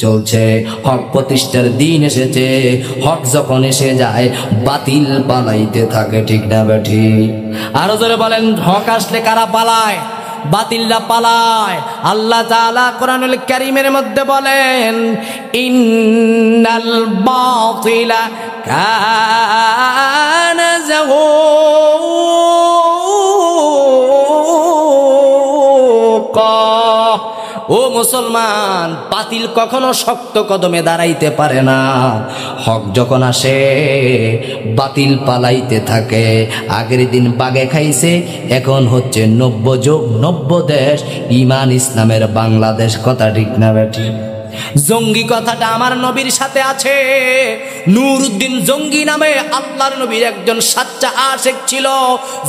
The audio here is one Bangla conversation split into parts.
চলছে, হক প্রতিষ্ঠার দিন এসেছে। হক যখন এসে যায় বাতিল পালাইতে থাকে, ঠিক না বেঠি? আরো জোরে বলেন, হক আসলে কারা পালায়? বাতিলরা পালায়। আল্লাহ তাআলা কোরআনুল কারীমের মধ্যে বলেন, ইন্নাল বাতিলা কানা যাহুকা। ও মুসলমান, বাতিল কখনো শক্ত কদমে দাঁড়াইতে পারে না। হক যখন আসে বাতিল পালাইতে থাকে। আগের দিন বাগে খাইছে, এখন হচ্ছে 90 যোগ 90 দেশ ইমান ইসলামের বাংলাদেশ। কথা ঠিক না বেঠি? জঙ্গি কথাটা আমার নবীর সাথে আছে। নূরউদ্দিন জঙ্গি নামে আল্লাহর নবীর একজন সাচ্চা আশেক ছিল।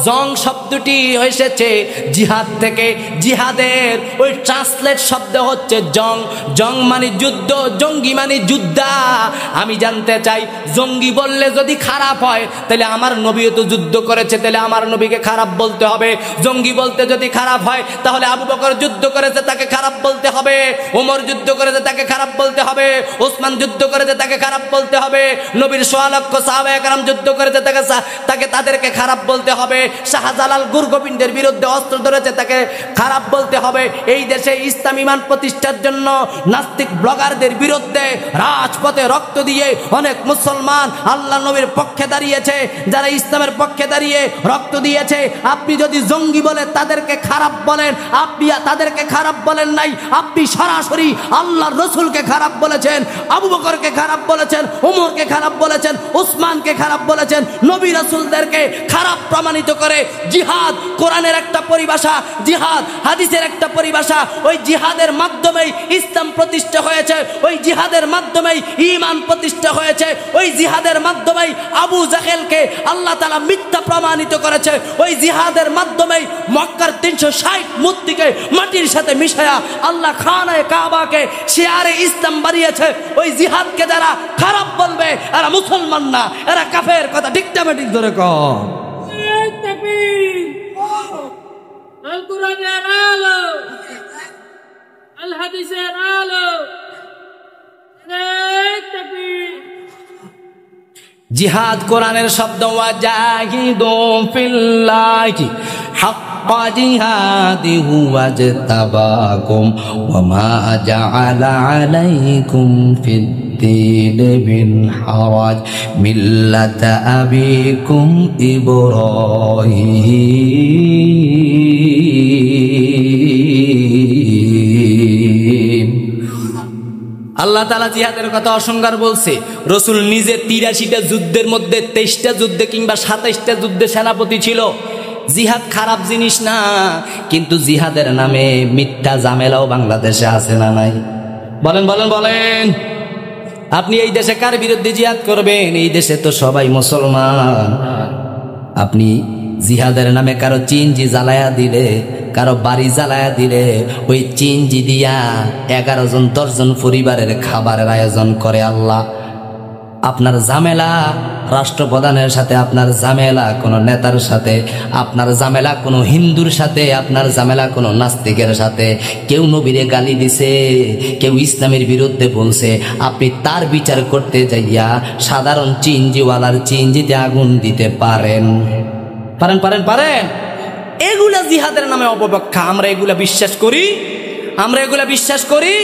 জং শব্দটি এসেছে জিহাদ থেকে। জিহাদের ওই ট্রান্সলেট শব্দ হচ্ছে জং। জং মানে যুদ্ধ, জঙ্গি মানে যোদ্ধা। আমি জানতে চাই, জঙ্গি বললে যদি খারাপ হয় তাহলে আমার নবীও তো যুদ্ধ করেছে, তাহলে আমার নবীকে খারাপ বলতে হবে। জঙ্গি বলতে যদি খারাপ হয় তাহলে আবু বকর যুদ্ধ করেছে, তাকে খারাপ বলতে হবে। ওমর যুদ্ধ করেছে, তাকে খারাপ বলতে হবে। ওসমান যুদ্ধ করেছে, তাকে খারাপ বলতে হবে। নবীর 100 লক্ষ সাহাবায়ে কেরাম যুদ্ধ করেছে, তাদেরকে খারাপ বলতে হবে। শাহজালাল গুরগোবিন্দের বিরুদ্ধে অস্ত্র ধরেছে, তাকে খারাপ বলতে হবে। এই দেশে ইসলাম ঈমান প্রতিষ্ঠার জন্য নাস্তিক ব্লগারদের বিরুদ্ধে রাজপথে রক্ত দিয়ে অনেক মুসলমান আল্লাহ নবীর পক্ষে দাঁড়িয়েছে। যারা ইসলামের পক্ষে দাঁড়িয়ে রক্ত দিয়েছে, আপনি যদি জঙ্গি বলে তাদেরকে খারাপ বলেন, আপনি তাদেরকে খারাপ বলেন নাই, আপনি সরাসরি আল্লাহর রাসূলকে খারাপ বলেছেন, আবু বকরকে খারাপ বলেছেন, ওমরকে খারাপ বলেছেন, ওসমানকে খারাপ বলেছেন। নবী রাসূলদেরকে খারাপ প্রমাণিত করে জিহাদ কোরআনের একটা পরিভাষা, জিহাদ হাদিসের একটা পরিভাষা। ওই জিহাদের মাধ্যমেই ইসলাম প্রতিষ্ঠা হয়েছে, ওই জিহাদের মাধ্যমেই ঈমান প্রতিষ্ঠা হয়েছে, ওই জিহাদের মাধ্যমেই আবু জাহেলকে আল্লাহ তাআলা মিথ্যা প্রমাণিত করেছে, ওই জিহাদের মাধ্যমেই মক্কার 360 মূর্তিকে মাটির সাথে মিশায়া আল্লাহ খানায়ে কাবাকে শিয়ারে ইসলাম বানিয়েছে। ওই জিহাদকে যারা খারাপ বলবে এরা মুসলমান না, এরা কাফের। কথা ঠিক না ঠিক ধরে কর। তাকবীর। আল কোরআনের আলো, আল হাদিসের আলো। তাকবীর। জিহাদ কোরআনের শব্দ, ওয়াজাহিদু ফিল্লাহি হাক্কা জিহাদিহি ওয়াজতাবাকুম ওয়ামা জাআলা আলাইকুম ফিদ্দীন মিন হারাজ মিল্লাতা আবিকুম ইব্রাহিম। আল্লাহ তাআলা জিহাদের কথা অসংখ্য বলছে। রাসূল নিজে 83টা যুদ্ধের মধ্যে 23টা যুদ্ধে কিংবা 27টা যুদ্ধে সেনাপতি ছিল। জিহাদ খারাপ জিনিস না, কিন্তু জিহাদের নামে মিথ্যা ঝামেলাও বাংলাদেশে আছে না নাই? বলেন বলেন বলেন। আপনি এই দেশে কার বিরুদ্ধে জিহাদ করবেন? এই দেশে তো সবাই মুসলমান। আপনি জিহাদের নামে কারো চিনজি জ্বালায়া দিলে, কারো বাড়ি জ্বালায়া দিলে, ওই চিনজি দিয়া 11 জন 10 জন পরিবারের খাবারের আয়োজন করে আল্লাহ। আপনার ঝামেলা রাষ্ট্রপ্রধানের সাথে, আপনার ঝামেলা কোনো নেতার সাথে, আপনার ঝামেলা কোনো হিন্দুর সাথে, আপনার ঝামেলা কোনো নাস্তিকের সাথে। কেউ নবীরে গালি দিছে, কেউ ইসলামের বিরুদ্ধে বলছে, আপনি তার বিচার করতে যাইয়া সাধারণ চিনজিওয়ালার চিনজিতে আগুন দিতে পারেন? পারেন পারেন পারেন? এগুলা জিহাদের নামে অপব্যাখ্যা। আমরা এগুলা বিশ্বাস করি, আমরা এগুলা বিশ্বাস করি।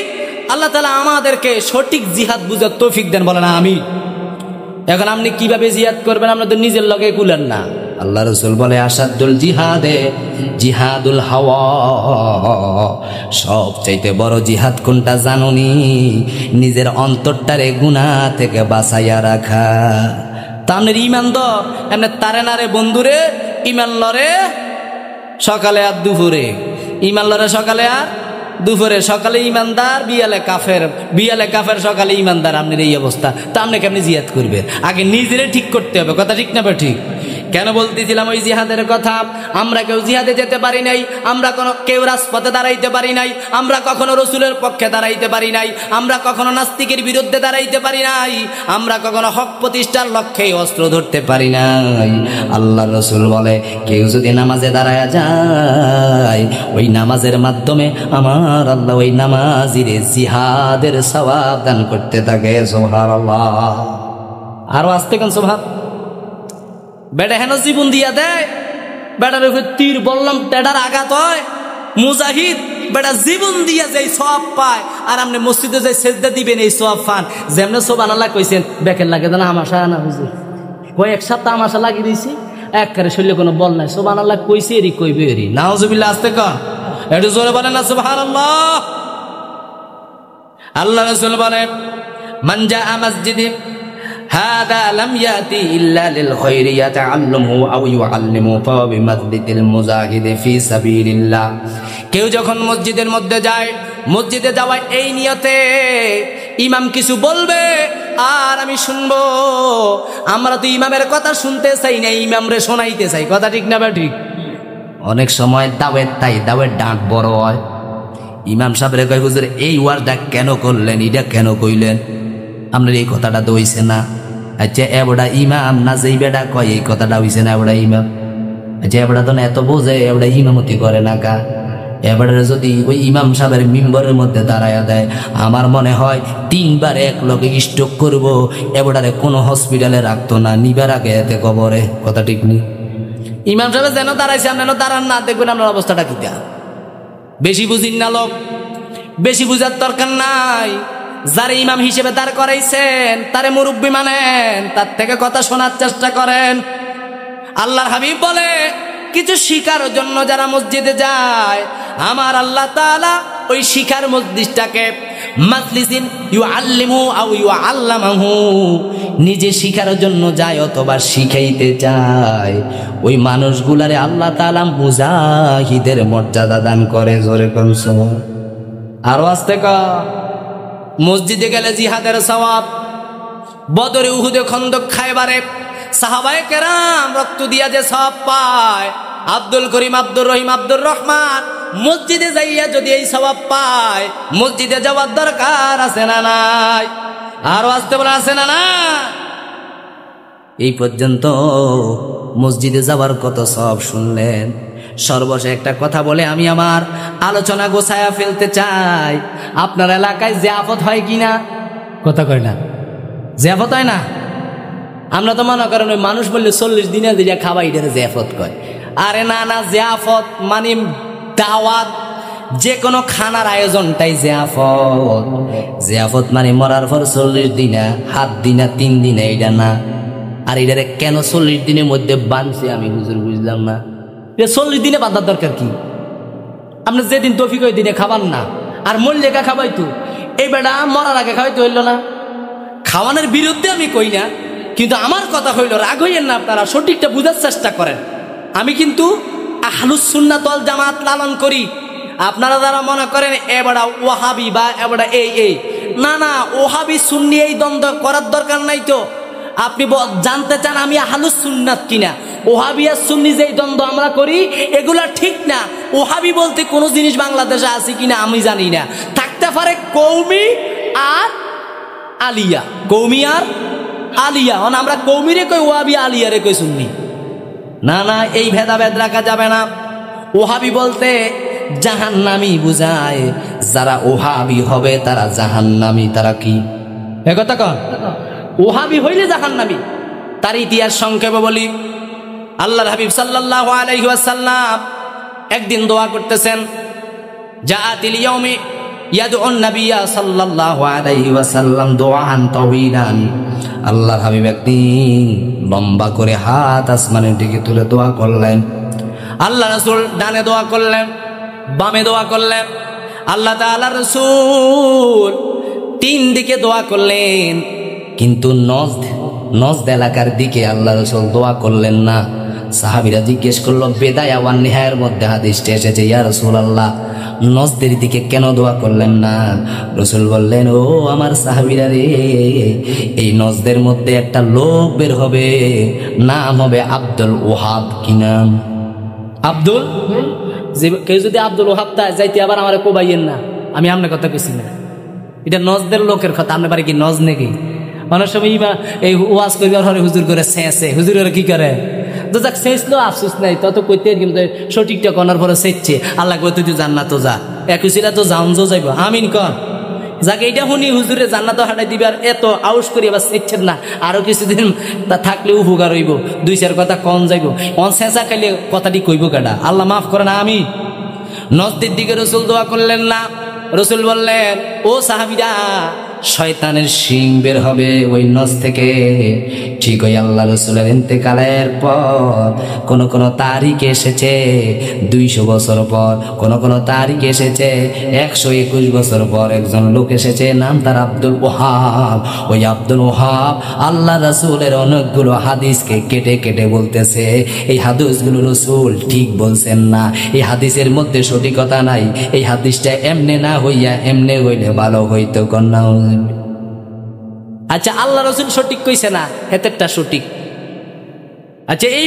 আল্লাহ তাআলা আমাদেরকে সঠিক জিহাদ বুঝার তৌফিক দেন, বলেন আমিন। এখন আপনি কিভাবে জিহাদ করবেন? আপনি তো নিজের লগে কুলেন না। আল্লাহ রাসূল বলে, আসাদুল জিহাদে জিহাদুল হাওয়া। সবচাইতে বড় জিহাদ কোনটা জানুনি? নিজের অন্তরটারে গুনাহ থেকে বাঁচাইয়া রাখা। তার ইমান তো এমনি তারে নারে বন্ধুরে, ইমান লরে সকালে আর দুপুরে, ইমান লরে সকালে আর দুপুরে। সকালে ইমানদার, বিয়ালে কাফের, বিয়ালে কাফের, সকালে ইমানদার। আপনার এই অবস্থা, তা আপনি কেমনি জিহাদ করবেন? আগে নিজেরে ঠিক করতে হবে। কথা ঠিক না? ঠিক। কেন বলতেছিলাম ওই জিহাদের কথা? আমরা কেউ জিহাদে যেতে পারি নাই, আমরা কেউ রাজপথে দাঁড়াইতে পারি নাই, আমরা কখনো রসুলের পক্ষে দাঁড়াইতে পারি নাই, আমরা কখনো নাস্তিকের বিরুদ্ধে দাঁড়াইতে পারি নাই, আমরা কখনো হক প্রতিষ্ঠার লক্ষ্যে অস্ত্র ধরতে পারি নাই। আল্লাহ রসুল বলে কেউ যদি নামাজে দাঁড়ায় যায়, ওই নামাজের মাধ্যমে আমার আল্লাহ ওই নামাজিরে জিহাদের সওয়াব দান করতে থাকে। সুবহানাল্লাহ। আরো আসতে কেন সুবহান। বেটা হেন জীবন দিয়া দেয়, বেটার উপর তীর বললাম টেডার আঘাত হয়, মুজাহিদ বেটা জীবন দিয়া যাই সওয়াব পায়, আর আপনি মসজিদে যাই সেজদা দিবেন এই সওয়াব পান। যেমনে সুবহানাল্লাহ কইছেন, বেকের লাগে না আমাশা না হুজুর, কয়েক সপ্তাহ আমাশা লাগিয়ে দিয়েছি, একবারে শরীরে কোনো বল নাই। সুবহানাল্লাহ কইছে এরি কইবে এরি। নাউজুবিল্লাহ। আসতে কর, একটু জোরে বলেন না সুবহানাল্লাহ। আল্লাহ রাসূল বলেন মান জাআ মসজিদে হাদা লাম ইয়াতি ইল্লা লিল খায়রি ইয়াতাআল্লামু আও ইউআল্লিমু ফাওয়া বিমাসলিতিল মুজাহিদ ফি সাবিলিল্লাহ। কেউ যখন মসজিদের মধ্যে যায়, মসজিদে যাওয়া এই নিয়তে ইমাম কিছু বলবে আর আমি শুনবো। আমরা তো ইমামের কথা শুনতে চাই না, ইমামরে শোনাইতে চাই। কথা ঠিক না? বা ঠিক। অনেক সময় দাওয়ের ডাক বড় হয়, ইমাম সাহেবরে কয় হুজুর এই ওয়ার্ডটা কেন করলেন, এটা কেন কইলেন, আপনার এই কথাটা তো হইছে না। আচ্ছা এবড়া ইমাম না, যেই বেটা কয় এই কথাটা হইছে না এবড়া ইমাম। আচ্ছা এবড়া তো না এত বোঝে, এবড়া ইমামতি করে না কা। এবারে যদি ওই ইমাম সাহেবের মিম্বরের মধ্যে দাঁড়ায়া দেয়, আমার মনে হয় 3 বার এক লোকে স্ট্রোক করবো, এবারে কোনো হসপিটালে রাখতো না, নিবার আগে এতে কবরে। কথা ঠিক নেই? ইমাম সাহেব যেন দাঁড়াইছে, আপনার দাঁড়ান না, দেখবেন আপনার অবস্থাটা কি। বেশি বুঝিন না লোক, বেশি বুঝার দরকার নাই। যারা ইমাম হিসেবে দাঁড় করাইছেন তারে মুরব্বী মানেন, তার থেকে কথা শোনার চেষ্টা করেন। আল্লাহর হাবিব বলে কিছু শিখার জন্য যারা মসজিদে যায়, আমার আল্লাহ তাআলা ওই শিখার মজলিসটাকে মাজলিসিন ইউআল্লিমু আও ইউআল্লামাহু, নিজে শিখার জন্য যায় অথবা শিখাইতে চায়, ওই মানুষগুলারে আল্লাহ তাআলা মুজাহিদের মর্যাদা দান করে। জোরে কোন সুবহান। আরো আসতে ক। মসজিদে গেলে জিহাদের সওয়াব, বদরে উহুদে খন্দক খায়বারে সাহাবায়ে কেরাম রক্ত দিয়া যে সওয়াব পায়, আব্দুল করিম, আব্দুর রহিম, আব্দুর রহমান মসজিদে যাইয়া যদি এই সওয়াব পায়, মসজিদে যাওয়ার দরকার আছে না নাই? আরো আসতে বলে আছে না না? এই পর্যন্ত মসজিদে যাওয়ার কত সওয়াব শুনলেন। সর্বশেষ একটা কথা বলে আমি আমার আলোচনা গোছায়া ফেলতে চাই। আপনার এলাকায় জিয়াফত হয় কিনা? কথা কয় না, জিয়াফত হয় না? আমরা তো মনে করেন ওই মানুষ বললে 40 দিনে দিলে খাওয়া, এটার জিয়াফত কয়। আরে না না, জিয়াফত মানে দাওয়াত, যে কোনো খানার আয়োজনটাই জিয়াফত। জিয়াফত মানে মরার পর 40 দিনে, 7 দিনে, 3 দিনে, এটা না। আর এটারে কেন 40 দিনের মধ্যে বানছে আমি হুজুর বুঝলাম না। 40 দিনে বাঁধার দরকার কি? আপনি যেদিন তৌফিক ওই দিনে খাবার না, আর মল্লিকা খাবাইতো, এই বেটা মরার আগে খাওয়াইতে হইল না। খাওয়ানোর বিরুদ্ধে আমি কই না, কিন্তু আমার কথা হইল রাগ হইয়েন না, আপনারা সঠিকটা বুঝার চেষ্টা করেন। আমি কিন্তু আহলুস সুন্নাত ওয়াল জামাত লালন করি। আপনারা যারা মনে করেন এবারে ওয়াহাবি বা এবারে এই না না, ওয়াহাবি সুন্নি এই দ্বন্দ্ব করার দরকার নাই। তো আপনি জানতে চান আমি আহলুস সুন্নাত কিনা? ওয়াহাবি আর সুন্নি যেই দ্বন্দ্ব আমরা করি এগুলা ঠিক না। ওয়াহাবি বলতে কোনো জিনিস বাংলাদেশে আছে কিনা আমি জানি না। থাকতে পারে কৌমি আর আলিয়া, কৌমি আর আলিয়া। আমরা কৌমিরে কই ওয়াহাবি, আলিয়ারে কই সুন্নি। না না, এই ভেদাভেদ রাখা যাবে না। ওয়াহাবি বলতে জাহান্নামী বুঝায়, যারা ওহাবি হবে তারা জাহান্নামী। তারা কি একথা কন? ওহাবি হইলে জাহান্নামী। তার ইতিহাস সংক্ষেপে বলি। আল্লাহর হাবিব সাল্লাল্লাহু আলাইহি ওয়াসাল্লাম একদিন দোয়া করতেছেন, জাআতিল ইয়াউমি ইয়াদউন নাবিয়্যা সাল্লাল্লাহু আলাইহি ওয়াসাল্লাম দুআআন তাওয়িলান। আল্লাহর হাবিব একদিন লম্বা করে হাত আসমানের দিকে তুলে দোয়া করলেন। আল্লাহ রাসূল ডানে দোয়া করলেন, বামে দোয়া করলেন। আল্লাহ তাআলার রাসূল 3 দিকে দোয়া করলেন, কিন্তু নজদ এলাকার দিকে আল্লাহ রাসূল দোয়া করলেন না। সাহাবীরা জিজ্ঞেস করলো, বেদায়া ওয়ান নিহায়ের মধ্যে হাদিসটা এসেছে, ইয়া রাসূলুল্লাহ নজদের দিকে কেন দোয়া করলেন না? রাসূল বললেন, ও আমার সাহাবীরা রে, এই নজদের মধ্যে একটা লোক বের হবে, নাম হবে আব্দুল ওহাব। কি নাম? আব্দুল। যে কেউ যদি আব্দুল ওহাব তাই যাইতে আবার আমার কোবাইয়েন না, আমি আপনার কথা কইছি না, এটা নজদের লোকের কথা। আপনার বাড়ি কি নজ নাকি? অনেক সময় এই ওয়াজ করবার হরে হুজুর করে শেষে হুজুর কি করে, তো যাক শেষলো আফসোস নাই, তত কইতে কিন্তু সঠিকটা করার পরে শেষছে আল্লাহ কই তুই জান্নাত যা, একুশিরা তো যাউন যাইব, আমিন কর। যাকে এইটা শুনি হুজুরে জান্নাত হাঁটাই দিবে আর এত আউস করি আবার শেখছেন না, আরো কিছুদিন থাকলে উপকার হইব, দুই চার কথা কম যাইব, অন শেষা খাইলে কথাটি কইব কেডা? আল্লাহ মাফ করে না। আমি নজদের দিকে রাসূল দোয়া করলেন না, রাসূল বললেন, ও সাহাবীরা, শয়তানের শিং বের হবে ওই নজ থেকে। ঠিক ওই আল্লাহ রাসূলের ইন্তেকালের পর কোন কোন তারিখ এসেছে 200 বছর পর, কোন কোন তারিখ এসেছে 121 বছর পর একজন লোক এসেছে, নাম তার আব্দুল ওহাব। ওই আব্দুল ওহাব আল্লাহ রাসূলের অনেকগুলো হাদিসকে কেটে কেটে বলতেছে, এই হাদিসগুলো রাসূল ঠিক বলছেন না, এই হাদিসের মধ্যে সঠিকতা নাই, এই হাদিসটা এমনে না হইয়া এমনে হইলে ভালো হইতো কন্যা। আচ্ছা, আল্লাহ রাসূল সঠিক কইছে না, হেতেরটা সঠিক। আচ্ছা, এই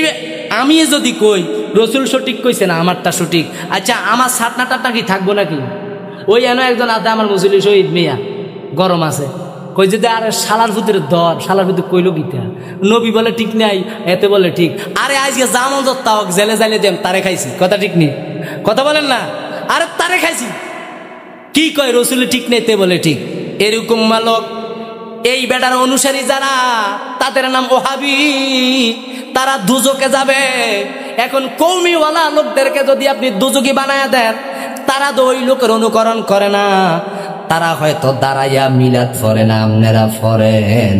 আমি যদি কই রাসূল সঠিক কইছে না, আমারটা সঠিক, আচ্ছা আমার সাতনাটা কি থাকবো নাকি? ওই এনে একজন আছে আমার মুসলি শহীদ মিয়া, গরম আছে, কই যদি আরে শালার ভিতরে দর, শালার ভিতরে কইলো গীতা, নবী বলে ঠিক নাই, এতে বলে ঠিক। আরে আজকে জামন তাওক জেলে জালে দেম, তারে খাইছি, কথা ঠিক নেই, কথা বলেন না, আরে তারে খাইছি। কি কয় রাসূল ঠিক নেই, তে বলে ঠিক। এরকম মালক এই বেটার অনুসারী যারা, তাদের নাম ওহাবি, তারা দুজকে যাবে। এখন কওমিওয়ালা লোকদেরকে যদি আপনি দুজকি বানায় দেন, তারা তো ওই লোকের অনুকরণ করে না, তারা হয়তো দাঁড়াইয়া মিলাদ পড়ে না, আপনারা পড়েন।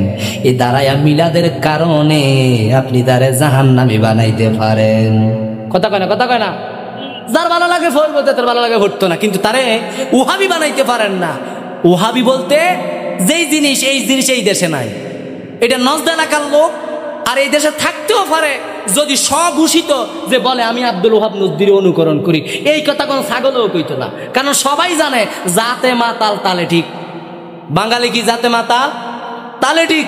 এই দাঁড়াইয়া মিলাদের কারণে আপনি তারে জাহান্নামী বানাইতে পারেন। কথা কয় না, কথা কয় না। যার ভালো লাগে পড়বো, তার ভালো লাগে পড়তো না, কিন্তু তারে ওহাবি বানাইতে পারেন না। ওহাবি বলতে যেই জিনিস, এই জিনিস এই দেশে নাই, এটা নজদ এলাকার লোক, আর এই দেশে থাকতেও পারে যদি স্বঘোষিত যে বলে আমি আব্দুল ওহাব নজদির অনুকরণ করি, এই কথা কোন ছাগলও কইতো না, কারণ সবাই জানে জাতে মাতাল তালে ঠিক। বাঙালি কি জাতে মাতাল তালে ঠিক?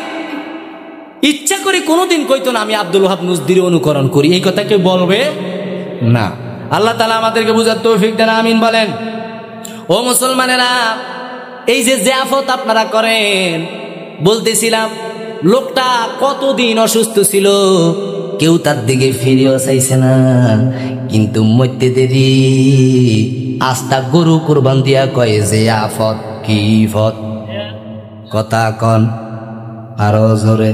ইচ্ছা করে কোনোদিন কইতো না আমি আব্দুল ওহাব নজদির অনুকরণ করি, এই কথা কেউ বলবে না। আল্লাহ তাআলা আমাদেরকে বুঝার তৌফিক দেন, আমিন বলেন। ও মুসলমানেরা, এই যে জিয়াফত আপনারা করেন, বলতেছিলাম লোকটা কতদিন অসুস্থ ছিল, কেউ তার দিকে ফিরেও চাইছে না, কিন্তু মধ্যে দেরি আস্তা গরু কুরবান দিয়া কয়ে জিয়াফত কি ফত, কথা কন আরো জোরে।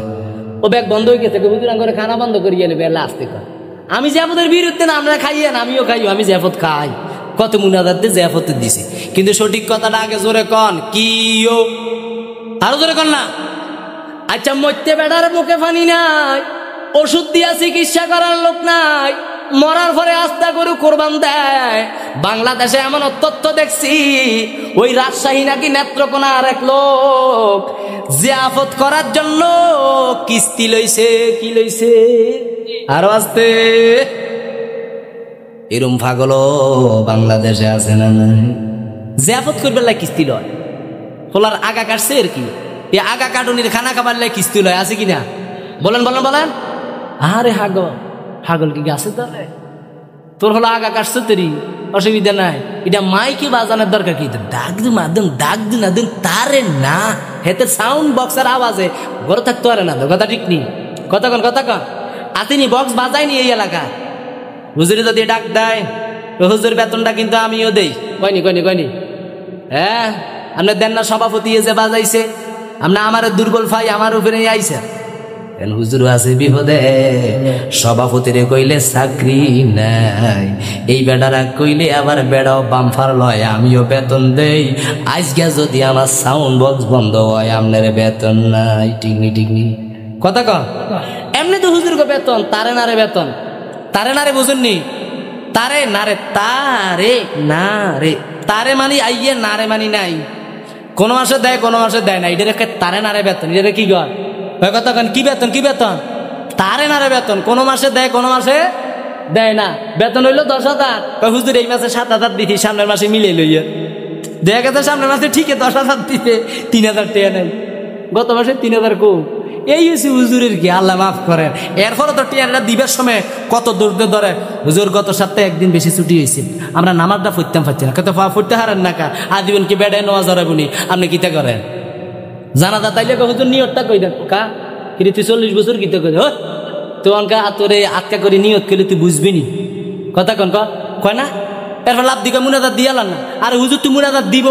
ও ব্যাগ বন্ধ হয়ে গেছে, করে খানা বন্ধ করিয়ে নেবে, আসতে কর। আমি জিয়াফতের বিরুদ্ধে না, আমরা খাইয়েন, আমিও খাইও, আমি জিয়াফত খাই, কত মুনাজাতে জিয়াফত দিছি, কিন্তু সঠিক কথাটা আগে জোরে কন, কি ও আরো জোরে কন না। আচ্ছা, মরতে বেড়ার মুখে পানি নাই, ওষুধ দিয়া চিকিৎসা করার লোক নাই, মরার পরে আস্তা গরু কোরবান দেয়। বাংলাদেশে এমন তথ্য দেখছি, ওই রাজশাহী নাকি নেত্রকোনার এক লোক জিয়াফত করার জন্য কিস্তি লইছে, কি লইছে, আরো আসতে এরম পাগল বাংলাদেশে আছে না? জিয়াফত করবার লাই কিস্তি লয়, খোলার আগা কাটছে আর কি, এই আগা কাটুনির খানা খাবার লাই কিস্তি লয়, আছে কিনা বলেন বলেন বলেন। আরে হাগল কি গাছে তাহলে তোর হলো আগা কাটছে, তেরি অসুবিধা নাই, এটা মাইকে বাজানোর দরকার কি, ডাক দিন মাধ্যম ডাক দিন দিন তারে না, হেতে সাউন্ড বক্সের আওয়াজে ঘরে থাকতে পারে না, কথা ঠিক নেই, কথা কন কথা কন। আতিনি বক্স বাজায়নি এই এলাকা, হুজুরে যদি ডাক দেয়, হুজুর বেতনটা কিন্তু আমিও দেই, কয়নি কয়নি কয়নি, হ্যাঁ আপনার দেন না, সভাপতি এসে বাজাইছে, আপনার আমার দুর্বল ভাই আমার উপরে আইছে, হুজুর আছে বিপদে, সভাপতিরে কইলে চাকরি নাই, এই বেড়ারা কইলে আবার বেড়াও বামফার লয়, আমিও বেতন দেই, আজকে যদি আমার সাউন্ড বক্স বন্ধ হয় আপনার বেতন নাই, টিকনি টিকনি, কথা কন। এমনি তো হুজুর গো বেতন, তারে নারে বেতন, তারে নারে বুঝুননি, তারে নারে, তারে না রে, তারে মানি আইয়ে নারে মানি নাই, কোন মাসে দেয় কোন মাসে দেয় না, এটা রেখে তারে নারে বেতন, এটা কি কর কথা কন, কি বেতন কি বেতন, তারে নারে বেতন, কোন মাসে দেয় কোন মাসে দেয় না, বেতন হইলো 10,000, হুজুর এই মাসে 7,000 দিতি, সামনের মাসে মিলে লইয়া দেখা গেছে সামনের মাসে ঠিকই 10,000 দিতে, 3,000 টাকা নেই, গত মাসে 3,000 কম। এই হচ্ছে হুজুরের কি, আল্লাহ মাফ করেন। এরপরে তো টিয়ারটা দিবার সময় কত দৌড়তে ধরে, হুজুর গত সপ্তাহে একদিন বেশি ছুটি হয়েছে, আমরা নামাজটা পড়তাম পাচ্ছি না, কত পড়তে হারেন না কা, আজীবন কি বেড়ায় নেওয়া জরাবনি, আপনি কিতা করেন জানাজা তাইলে হুজুর নিয়তটা কই দেন কা, কিন্তু তুই 40 বছর কিতা করে তোমার কা তোরে আটকা করে নিয়ত করলে তুই বুঝবি নি কথা কন কয় না, এরপর লাভ দিকে মুনাজাত দিয়ালাম না, আর হুজুর তুই মুনাজাত দিব